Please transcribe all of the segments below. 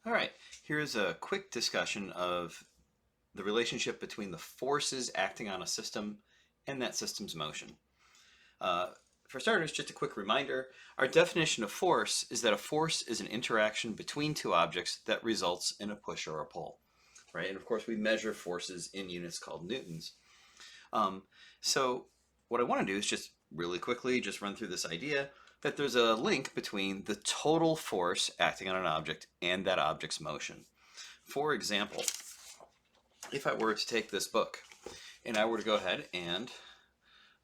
All right, here's a quick discussion of the relationship between the forces acting on a system and that system's motion. Uh, for starters, just a quick reminder, our definition of force is that a force is an interaction between two objects that results in a push or a pull, right? And of course, we measure forces in units called newtons. Um, so what I want to do is just really quickly just run through this idea that there's a link between the total force acting on an object and that object's motion. For example, if I were to take this book and I were to go ahead and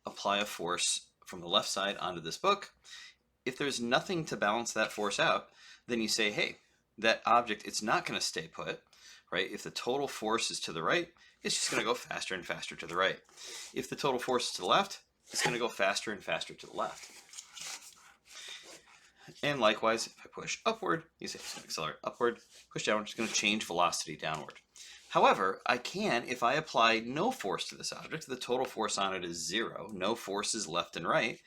apply a force from the left side onto this book, if there's nothing to balance that force out, then you say, hey, that object, it's not going to stay put, right? If the total force is to the right, it's just going to go faster and faster to the right. If the total force is to the left, it's going to go faster and faster to the left. And likewise, if I push upward, you say it's going to accelerate upward, push downward, it's going to change velocity downward. However, I can, if I apply no force to this object, the total force on it is zero, no forces left and right,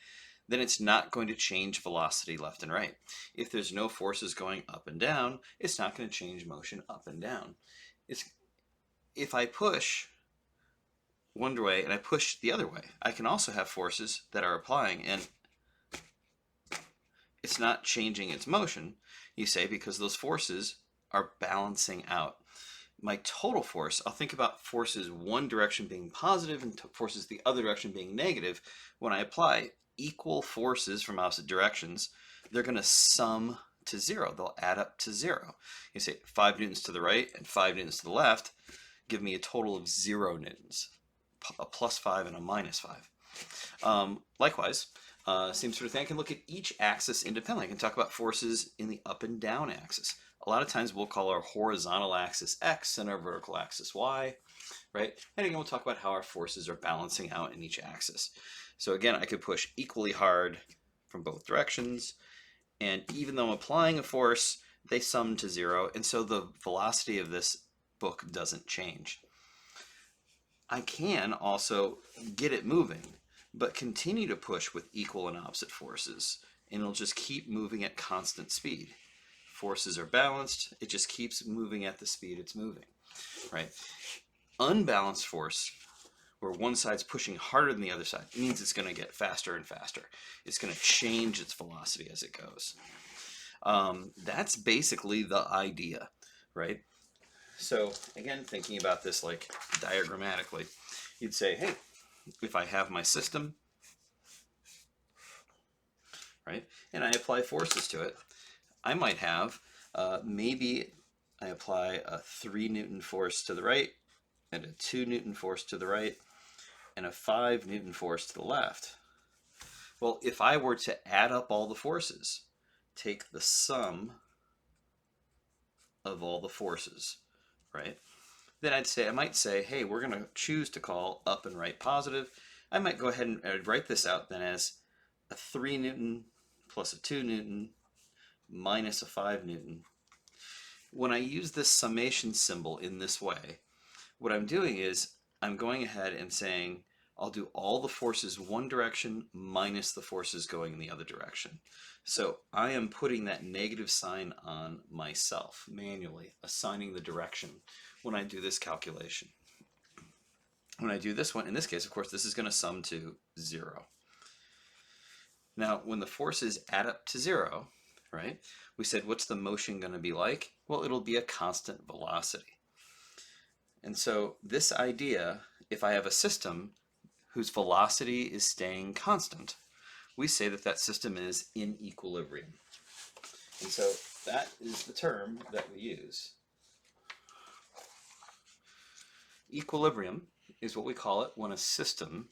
then it's not going to change velocity left and right. If there's no forces going up and down, it's not going to change motion up and down. If I push one way and I push the other way, I can also have forces that are applying, and it's not changing its motion, you say, because those forces are balancing out. My total force, I'll think about forces one direction being positive and forces the other direction being negative. When I apply equal forces from opposite directions, they're going to sum to zero. They'll add up to zero. You say 5 newtons to the right and 5 newtons to the left give me a total of 0 newtons, a +5 and a -5. Likewise, same sort of thing. I can look at each axis independently. I can talk about forces in the up and down axis. A lot of times we'll call our horizontal axis X and our vertical axis Y, right? And again, we'll talk about how our forces are balancing out in each axis. So again, I could push equally hard from both directions, and even though I'm applying a force, they sum to zero, and so the velocity of this book doesn't change. I can also get it moving, but continue to push with equal and opposite forces, and it'll just keep moving at constant speed. Forces are balanced, it just keeps moving at the speed it's moving, right? Unbalanced force, where one side's pushing harder than the other side, means it's going to get faster and faster. It's going to change its velocity as it goes. That's basically the idea, right? So again, thinking about this like diagrammatically, you'd say, hey, if I have my system, right, and I apply forces to it, I might have, maybe I apply a 3 Newton force to the right and a 2 Newton force to the right and a 5 Newton force to the left. Well, if I were to add up all the forces, take the sum of all the forces, right? Then I might say, hey, we're going to choose to call up and right positive. I might go ahead and write this out then as a 3 Newton plus a 2 Newton minus a 5 Newton. When I use this summation symbol in this way, what I'm doing is I'm going ahead and saying I'll do all the forces one direction minus the forces going in the other direction. So I am putting that negative sign on myself manually, assigning the direction when I do this calculation. When I do this one, in this case, of course, this is going to sum to 0. Now, when the forces add up to 0, right, we said, what's the motion going to be like? Well, it'll be a constant velocity. And so this idea, if I have a system whose velocity is staying constant, we say that that system is in equilibrium. And so that is the term that we use. Equilibrium is what we call it when a system's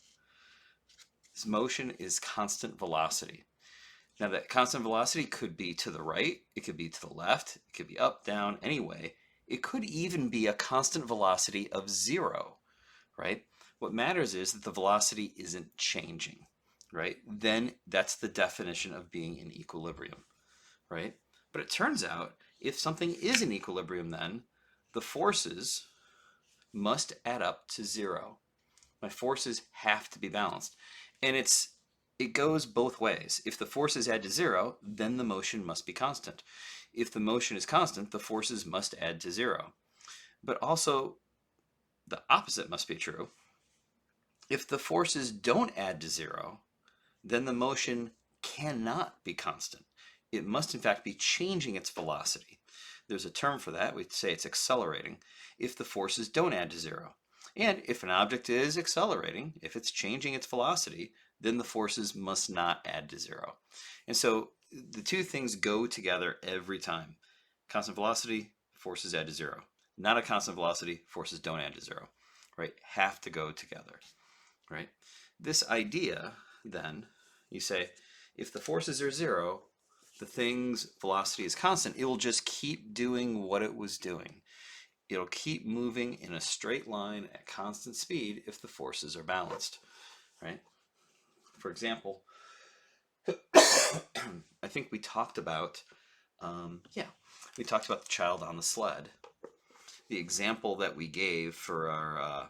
motion is constant velocity. Now that constant velocity could be to the right, it could be to the left, it could be up, down, anyway. It could even be a constant velocity of 0, right? What matters is that the velocity isn't changing, right? Then that's the definition of being in equilibrium, right? But it turns out if something is in equilibrium, then the forces must add up to 0. My forces have to be balanced. And it's it goes both ways. If the forces add to zero, then the motion must be constant. If the motion is constant, the forces must add to zero. But also, the opposite must be true. If the forces don't add to zero, then the motion cannot be constant. It must, in fact, be changing its velocity. There's a term for that. We say it's accelerating if the forces don't add to zero. And if an object is accelerating, if it's changing its velocity, then the forces must not add to zero. And so the two things go together every time. Constant velocity, forces add to zero. Not a constant velocity, forces don't add to zero. Right? Have to go together. Right? This idea, then, you say, if the forces are zero, the thing's velocity is constant. It will just keep doing what it was doing. It'll keep moving in a straight line at constant speed if the forces are balanced, right? For example, I think we talked about, we talked about the child on the sled. The example that we gave for our,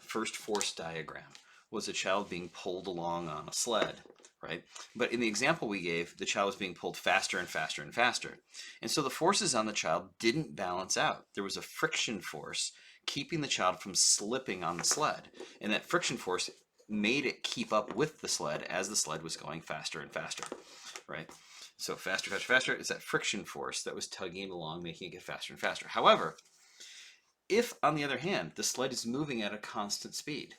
first force diagram was a child being pulled along on a sled, right? But in the example we gave, the child was being pulled faster and faster and faster. And so the forces on the child didn't balance out. There was a friction force keeping the child from slipping on the sled. And that friction force made it keep up with the sled as the sled was going faster and faster, right? So faster, faster, faster is that friction force that was tugging it along, making it get faster and faster. However, if, on the other hand, the sled is moving at a constant speed,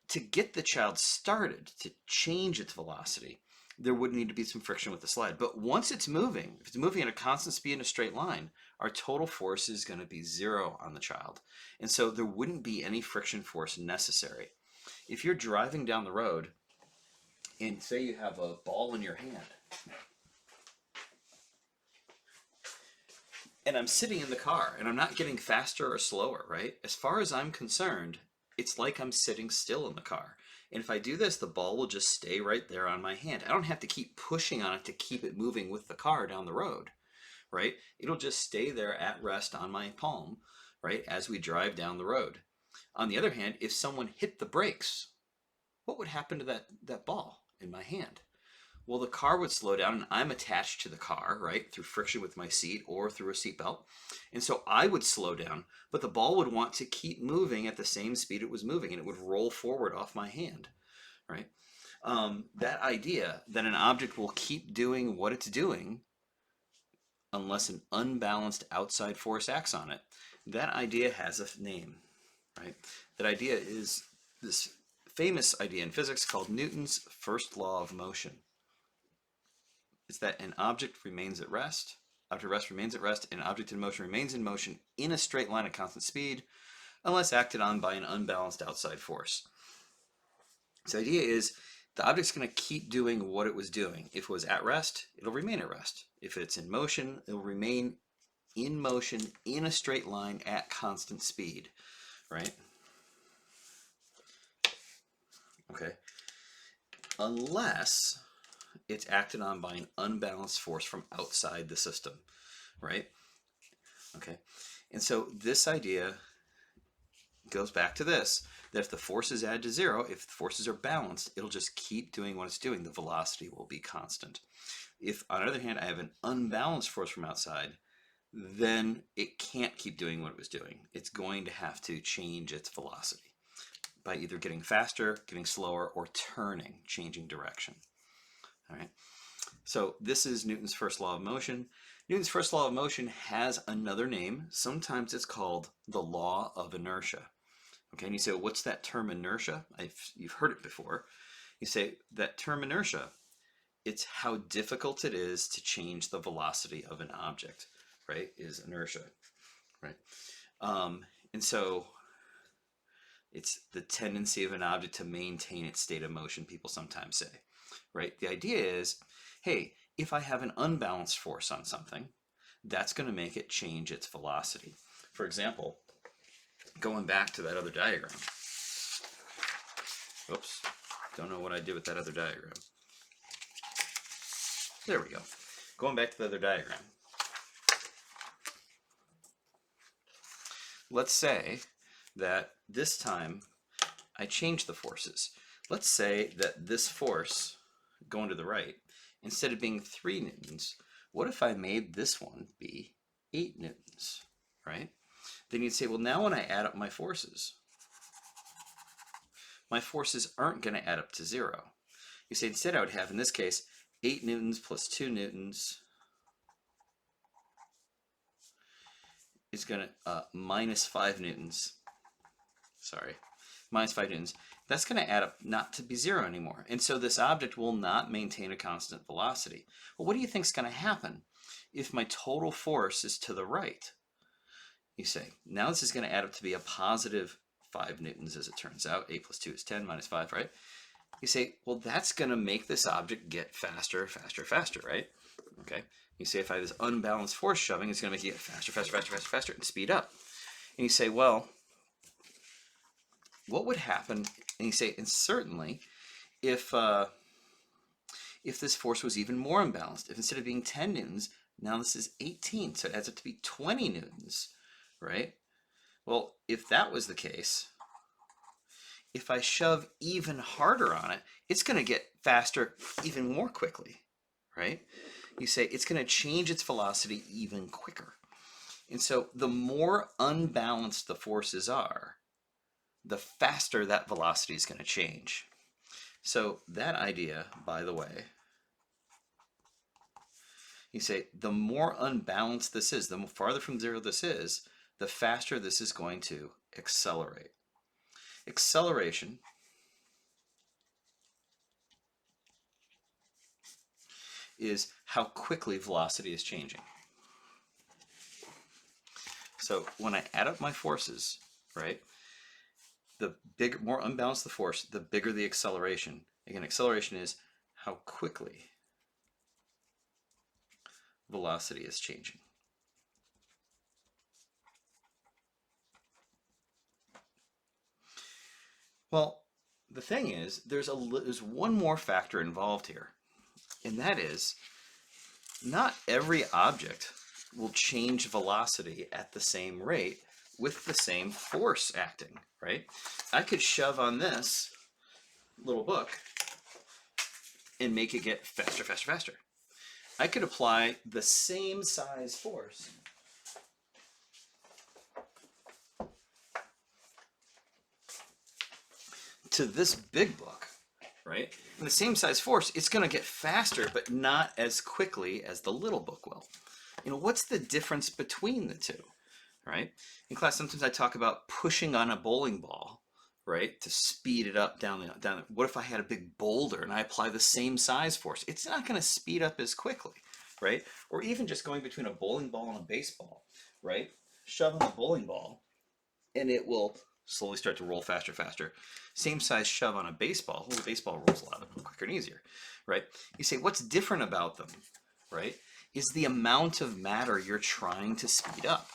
to get the child started, to change its velocity, there would need to be some friction with the sled. But once it's moving, if it's moving at a constant speed in a straight line, our total force is going to be zero on the child. And so there wouldn't be any friction force necessary. If you're driving down the road and say you have a ball in your hand, and I'm sitting in the car and I'm not getting faster or slower, right? As far as I'm concerned, it's like I'm sitting still in the car. And if I do this, the ball will just stay right there on my hand. I don't have to keep pushing on it to keep it moving with the car down the road, right? It'll just stay there at rest on my palm, right, as we drive down the road. On the other hand, if someone hit the brakes, what would happen to that ball in my hand? Well, the car would slow down and I'm attached to the car, right, through friction with my seat or through a seatbelt. And so I would slow down, but the ball would want to keep moving at the same speed it was moving and it would roll forward off my hand, right? That idea that an object will keep doing what it's doing unless an unbalanced outside force acts on it, that idea has a name, right? That idea is this famous idea in physics called Newton's first law of motion. Is that an object remains at rest, object at rest remains at rest, and an object in motion remains in motion in a straight line at constant speed unless acted on by an unbalanced outside force. So the idea is the object's going to keep doing what it was doing. If it was at rest, it'll remain at rest. If it's in motion, it'll remain in motion in a straight line at constant speed, right? Okay. Unless it's acted on by an unbalanced force from outside the system, right? Okay, and so this idea goes back to this, that if the forces add to zero, if the forces are balanced, it'll just keep doing what it's doing. The velocity will be constant. If, on the other hand, I have an unbalanced force from outside, then it can't keep doing what it was doing. It's going to have to change its velocity by either getting faster, getting slower, or turning, changing direction. All right. So this is Newton's first law of motion. Newton's first law of motion has another name. Sometimes it's called the law of inertia. Okay, and you say, well, what's that term inertia? You've heard it before. You say that term inertia, it's how difficult it is to change the velocity of an object, right, is inertia, right? And so it's the tendency of an object to maintain its state of motion, people sometimes say, right? The idea is, hey, if I have an unbalanced force on something, that's going to make it change its velocity. For example, going back to that other diagram. Oops, don't know what I did with that other diagram. There we go. Going back to the other diagram. Let's say that this time I change the forces. let's say that this force going to the right, instead of being 3 newtons, what if I made this one be 8 newtons, right? Then you'd say, well, now when I add up my forces aren't going to add up to 0. You say instead I would have, in this case, 8 newtons plus 2 newtons is going to minus 5 newtons. Sorry, minus 5 newtons. That's going to add up not to be 0 anymore. And so this object will not maintain a constant velocity. Well, what do you think is going to happen if my total force is to the right? You say, now this is going to add up to be a positive 5 newtons, as it turns out. 8 plus 2 is 10, minus 5, right? You say, well, that's going to make this object get faster, faster, faster, right? Okay. You say, if I have this unbalanced force shoving, it's going to make it get faster, faster, faster, faster, faster, and speed up. And you say, well, what would happen? And you say, and certainly, if this force was even more imbalanced, if instead of being 10 newtons, now this is 18, so it adds up to be 20 newtons, right? Well, if that was the case, if I shove even harder on it, it's going to get faster even more quickly, right? You say it's going to change its velocity even quicker. And so the more unbalanced the forces are, the faster that velocity is going to change. So that idea, by the way, you say the more unbalanced this is, the farther from 0 this is, the faster this is going to accelerate. Acceleration is how quickly velocity is changing. So when I add up my forces, right, the more unbalanced the force, the bigger the acceleration. Again, acceleration is how quickly velocity is changing. Well, the thing is, there's one more factor involved here, and that is not every object will change velocity at the same rate with the same force acting, right? I could shove on this little book and make it get faster, faster, faster. I could apply the same size force to this big book, right? And the same size force, it's going to get faster, but not as quickly as the little book will. You know, what's the difference between the two, right? In class, sometimes I talk about pushing on a bowling ball, right, to speed it up down. What if I had a big boulder and I apply the same size force? It's not going to speed up as quickly, right? Or even just going between a bowling ball and a baseball, right? Shove on the bowling ball and it will slowly start to roll faster, faster. Same size shove on a baseball, well, the baseball rolls a lot quicker and easier, right? You say, what's different about them, right, is the amount of matter you're trying to speed up.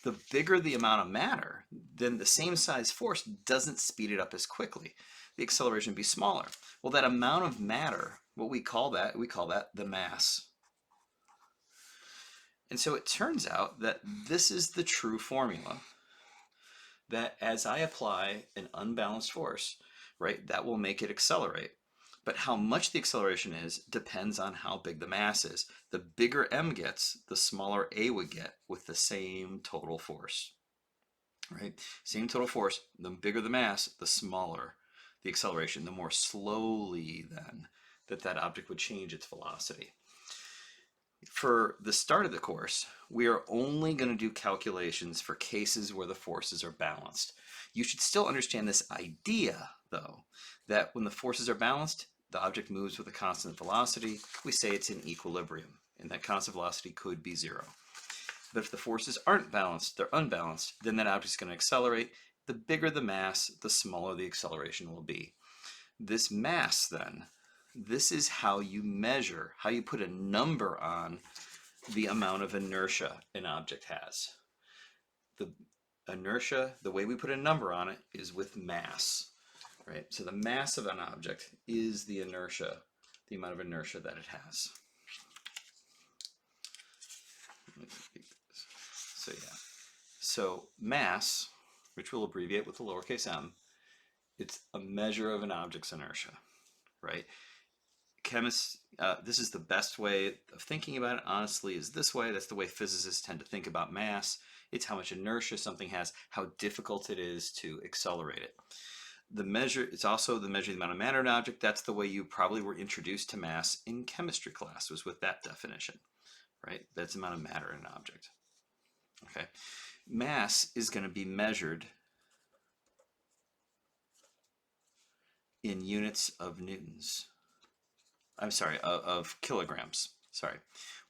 The bigger the amount of matter, then the same size force doesn't speed it up as quickly. The acceleration would be smaller. Well, that amount of matter, what we call that the mass. And so it turns out that this is the true formula, that as I apply an unbalanced force, right, that will make it accelerate. But how much the acceleration is depends on how big the mass is. The bigger m gets, the smaller a would get with the same total force, right? Same total force, the bigger the mass, the smaller the acceleration, the more slowly then that object would change its velocity. For the start of the course, we are only going to do calculations for cases where the forces are balanced. You should still understand this idea, though, that when the forces are balanced, the object moves with a constant velocity. We say it's in equilibrium, and that constant velocity could be 0. But if the forces aren't balanced, they're unbalanced, then that object's going to accelerate. The bigger the mass, the smaller the acceleration will be. This mass, then, this is how you measure, how you put a number on the amount of inertia an object has. The inertia, the way we put a number on it is with mass, right? So the mass of an object is the inertia, the amount of inertia that it has. So yeah, so mass, which we'll abbreviate with the lowercase m, It's a measure of an object's inertia, right? This is the best way of thinking about it, honestly, is this way. That's the way physicists tend to think about mass. It's how much inertia something has, how difficult it is to accelerate it. It's also the measure of the amount of matter in an object. That's the way you probably were introduced to mass in chemistry class, was with that definition, right? That's the amount of matter in an object. Okay. Mass is going to be measured in units of newtons. I'm sorry, of kilograms. Sorry.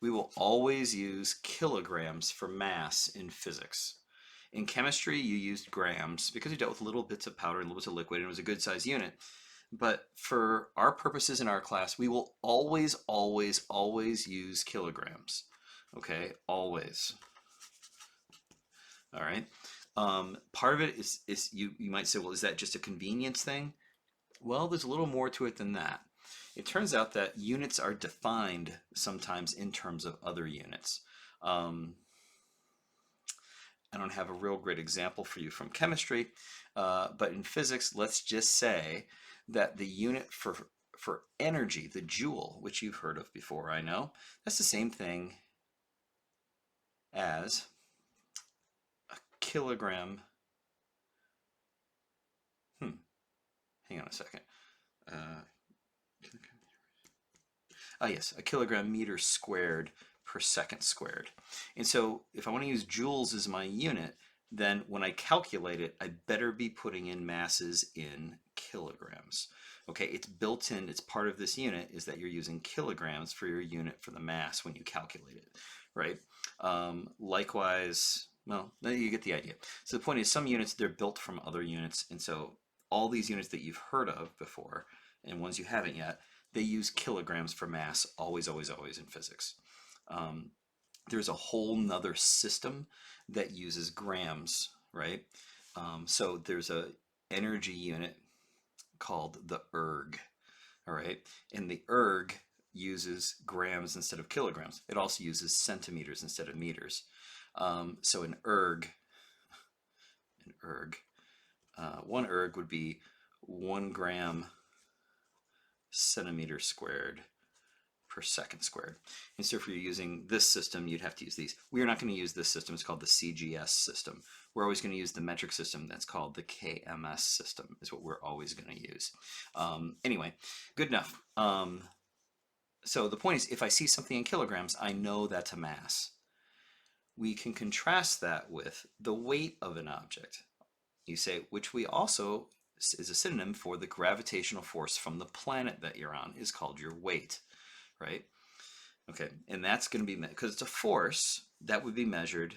We will always use kilograms for mass in physics. In chemistry, you used grams because you dealt with little bits of powder and little bits of liquid, and it was a good size unit. But for our purposes in our class, we will always, always, always use kilograms. Okay, always. All right. Part of it is you might say, well, is that just a convenience thing? Well, there's a little more to it than that. It turns out that units are defined sometimes in terms of other units. I don't have a real great example for you from chemistry, but in physics, let's just say that the unit for energy, the joule, which you've heard of before, I know, that's the same thing as a kilogram. Hang on a second. Yes, a kilogram meter squared per second squared. And so if I want to use joules as my unit, then when I calculate it, I better be putting in masses in kilograms. Okay, it's built in, it's part of this unit is that you're using kilograms for your unit for the mass when you calculate it, right? Likewise, well, you get the idea. So the point is some units, they're built from other units, and so all these units that you've heard of before, and ones you haven't yet, they use kilograms for mass, always, always, always in physics. There's a whole nother system that uses grams, right? So there's a energy unit called the erg, all right? And the erg uses grams instead of kilograms. It also uses centimeters instead of meters. So an erg, one erg would be 1 gram centimeter squared per second squared. And so if you're using this system, you'd have to use these. We are not going to use this system. It's called the CGS system. We're always going to use the metric system that's called the KMS system is what we're always going to use. Anyway, good enough. So the point is, if I see something in kilograms, I know that's a mass. We can contrast that with the weight of an object. You say, which we also is a synonym for the gravitational force from the planet that you're on, is called your weight, right? Okay, and that's going to be, because it's a force, that would be measured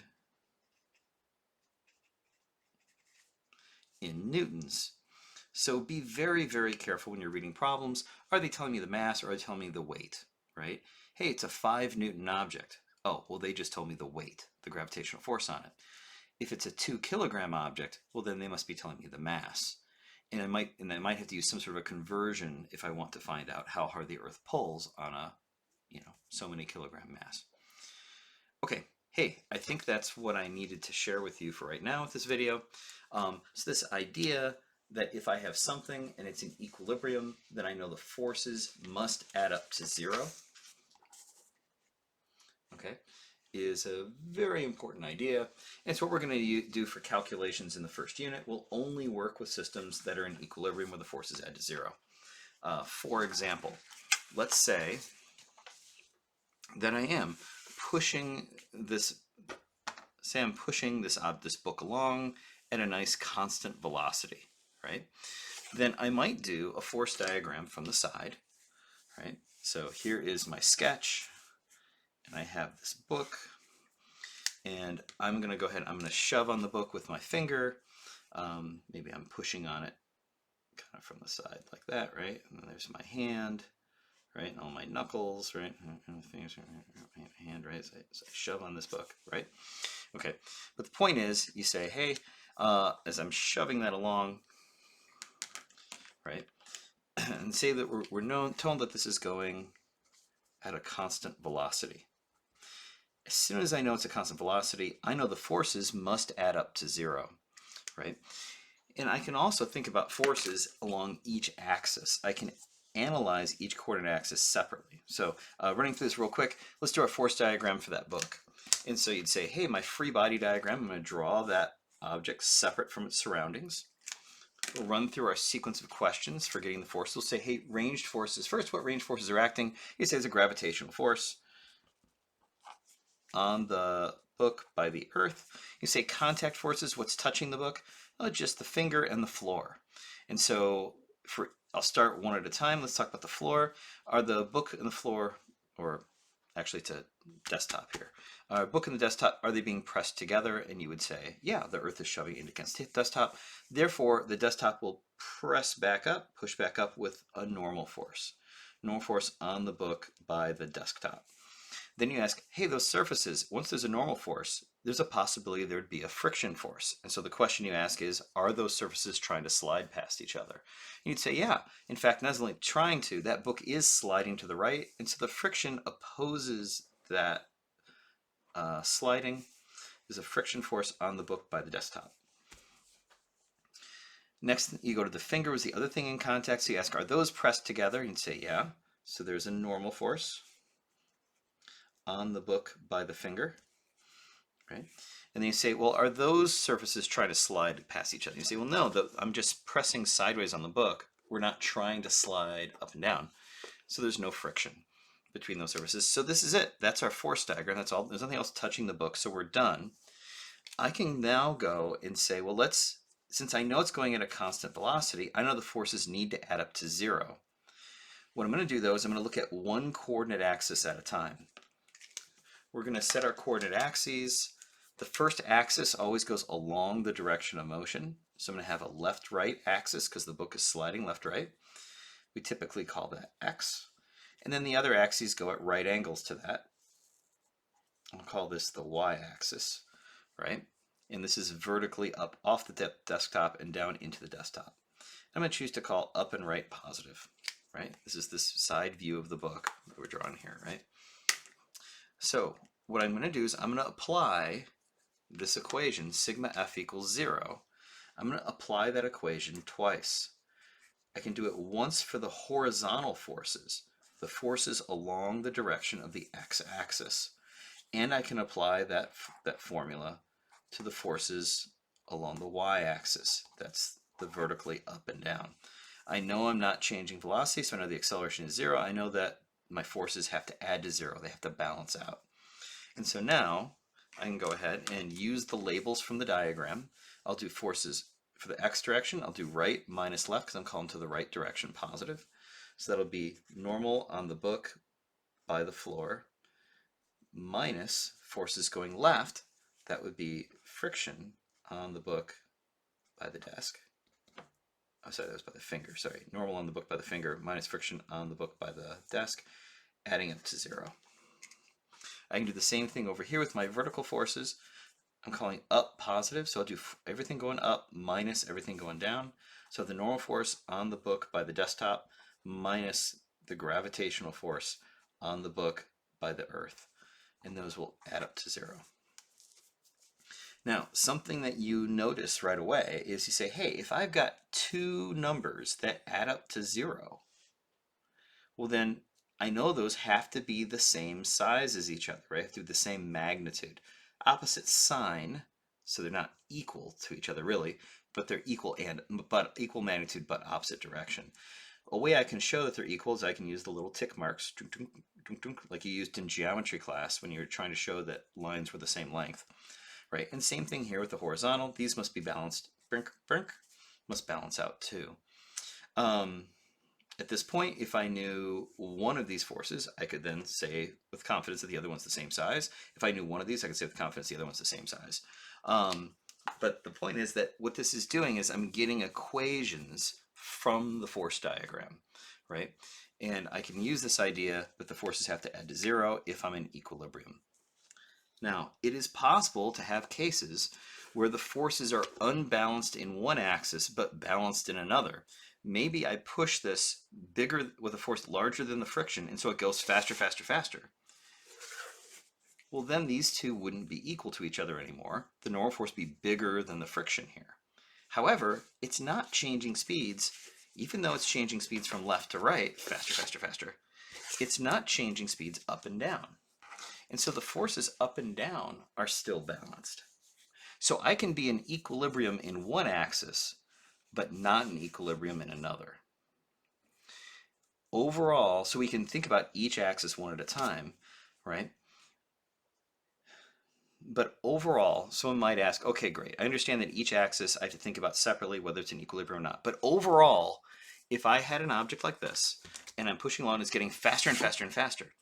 in newtons. So be very, very careful when you're reading problems. Are they telling me the mass or are they telling me the weight, right? Hey, it's a 5 Newton object. Oh, well, they just told me the weight, the gravitational force on it. If it's a 2 kilogram object, well, then they must be telling me the mass. And I might have to use some sort of a conversion if I want to find out how hard the Earth pulls on a, so many kilogram mass. Okay, hey, I think that's what I needed to share with you for right now with this video. So this idea that if I have something and it's in equilibrium, then I know the forces must add up to 0. Okay, is a very important idea. And it's what we're going to do for calculations in the first unit. We'll only work with systems that are in equilibrium where the forces add to 0. For example, let's say that I am pushing this, this book along at a nice constant velocity, right? Then I might do a force diagram from the side, right? So here is my sketch, and I have this book, and I'm going to go ahead, I'm going to shove on the book with my finger. Maybe I'm pushing on it kind of from the side like that, right? And then there's my hand, right? And all my knuckles, right? And fingers, my hand, right? So I shove on this book, right? Okay, but the point is, you say, hey, as I'm shoving that along, right? And say that we're told that this is going at a constant velocity. As soon as I know it's a constant velocity, I know the forces must add up to 0, right? And I can also think about forces along each axis. I can analyze each coordinate axis separately. So running through this real quick, let's do our force diagram for that book. And so you'd say, hey, my free body diagram, I'm going to draw that object separate from its surroundings. We'll run through our sequence of questions for getting the force. We'll say, hey, ranged forces. First, what ranged forces are acting? You say there's a gravitational force on the book by the earth. You say contact forces, what's touching the book? Oh, just the finger and the floor. And so I'll start one at a time. Let's talk about the floor. Are the book and the floor, or actually it's a desktop here. Book and the desktop, are they being pressed together? And you would say, yeah, the earth is shoving it against the desktop. Therefore, the desktop will press back up, push back up with a normal force. Normal force on the book by the desktop. Then you ask, hey, those surfaces, once there's a normal force, there's a possibility there would be a friction force. And so the question you ask is, are those surfaces trying to slide past each other? And you'd say, yeah. In fact, not only trying to, that book is sliding to the right. And so the friction opposes that sliding. There's a friction force on the book by the desktop. Next, you go to the finger was the other thing in contact. So you ask, are those pressed together? You'd say, yeah. So there's a normal force on the book by the finger, right? And then you say, well, are those surfaces trying to slide past each other? You say, well, no, I'm just pressing sideways on the book. We're not trying to slide up and down. So there's no friction between those surfaces. So this is it. That's our force diagram. That's all. There's nothing else touching the book. So we're done. I can now go and say, well, since I know it's going at a constant velocity, I know the forces need to add up to 0. What I'm going to do, though, is I'm going to look at one coordinate axis at a time. We're going to set our coordinate axes. The first axis always goes along the direction of motion. So I'm going to have a left-right axis because the book is sliding left-right. We typically call that X. And then the other axes go at right angles to that. I'll call this the Y-axis, right? And this is vertically up off the desktop and down into the desktop. I'm going to choose to call up and right positive, right? This is this side view of the book that we're drawing here, right? So what I'm going to do is I'm going to apply this equation, sigma f equals 0. I'm going to apply that equation twice. I can do it once for the horizontal forces, the forces along the direction of the x-axis. And I can apply that formula to the forces along the y-axis. That's the vertically up and down. I know I'm not changing velocity, so I know the acceleration is 0. I know that my forces have to add to 0. They have to balance out. And so now I can go ahead and use the labels from the diagram. I'll do forces for the x direction. I'll do right minus left because I'm calling to the right direction positive. So that'll be normal on the book by the floor minus forces going left. That would be friction on the book by the desk. Oh, sorry, that was by the finger. Sorry, normal on the book by the finger minus friction on the book by the desk, adding up to 0. I can do the same thing over here with my vertical forces. I'm calling up positive, so I'll do everything going up minus everything going down. So the normal force on the book by the desktop minus the gravitational force on the book by the earth. And those will add up to 0. Now, something that you notice right away is you say, hey, if I've got two numbers that add up to 0, well then I know those have to be the same size as each other, right? Have to be the same magnitude. Opposite sign, so they're not equal to each other really, but they're equal magnitude but opposite direction. A way I can show that they're equal is I can use the little tick marks, like you used in geometry class when you're trying to show that lines were the same length. Right, and same thing here with the horizontal. These must be balanced. Brink, brink, must balance out too. At this point, if I knew one of these forces, I could then say with confidence that the other one's the same size. If I knew one of these, I could say with confidence the other one's the same size. But the point is that what this is doing is I'm getting equations from the force diagram, right? And I can use this idea that the forces have to add to 0 if I'm in equilibrium. Now, it is possible to have cases where the forces are unbalanced in one axis but balanced in another. Maybe I push this bigger with a force larger than the friction, and so it goes faster, faster, faster. Well, then these two wouldn't be equal to each other anymore. The normal force would be bigger than the friction here. However, it's not changing speeds, even though it's changing speeds from left to right, faster, faster, faster. It's not changing speeds up and down. And so the forces up and down are still balanced. So I can be in equilibrium in one axis, but not in equilibrium in another. Overall, so we can think about each axis one at a time, right? But overall, someone might ask, okay, great. I understand that each axis I have to think about separately, whether it's in equilibrium or not. But overall, if I had an object like this, and I'm pushing along, it's getting faster and faster and faster.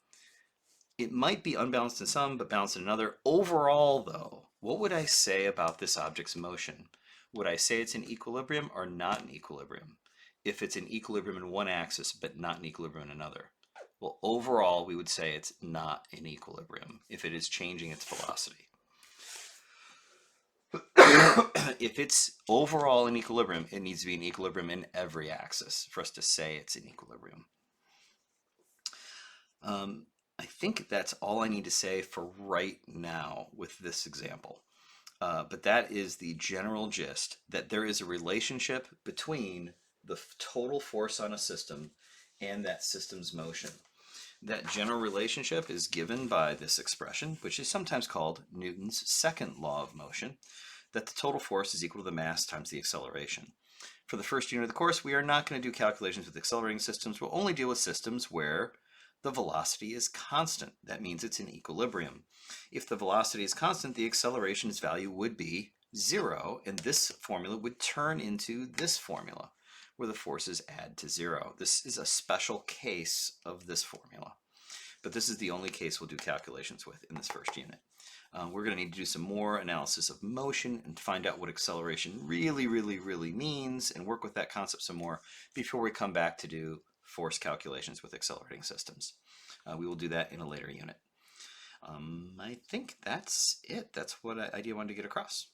It might be unbalanced in some, but balanced in another. Overall, though, what would I say about this object's motion? Would I say it's in equilibrium or not in equilibrium? If it's in equilibrium in one axis, but not in equilibrium in another. Well, overall, we would say it's not in equilibrium if it is changing its velocity. If it's overall in equilibrium, it needs to be in equilibrium in every axis for us to say it's in equilibrium. I think that's all I need to say for right now with this example. But that is the general gist, that there is a relationship between the total force on a system and that system's motion. That general relationship is given by this expression, which is sometimes called Newton's second law of motion, that the total force is equal to the mass times the acceleration. For the first unit of the course, we are not going to do calculations with accelerating systems. We'll only deal with systems where the velocity is constant. That means it's in equilibrium. If the velocity is constant, the acceleration's value would be 0, and this formula would turn into this formula, where the forces add to 0. This is a special case of this formula, but this is the only case we'll do calculations with in this first unit. We're going to need to do some more analysis of motion and find out what acceleration really, really, really means, and work with that concept some more before we come back to do force calculations with accelerating systems. We will do that in a later unit. I think that's it. That's what idea I wanted to get across.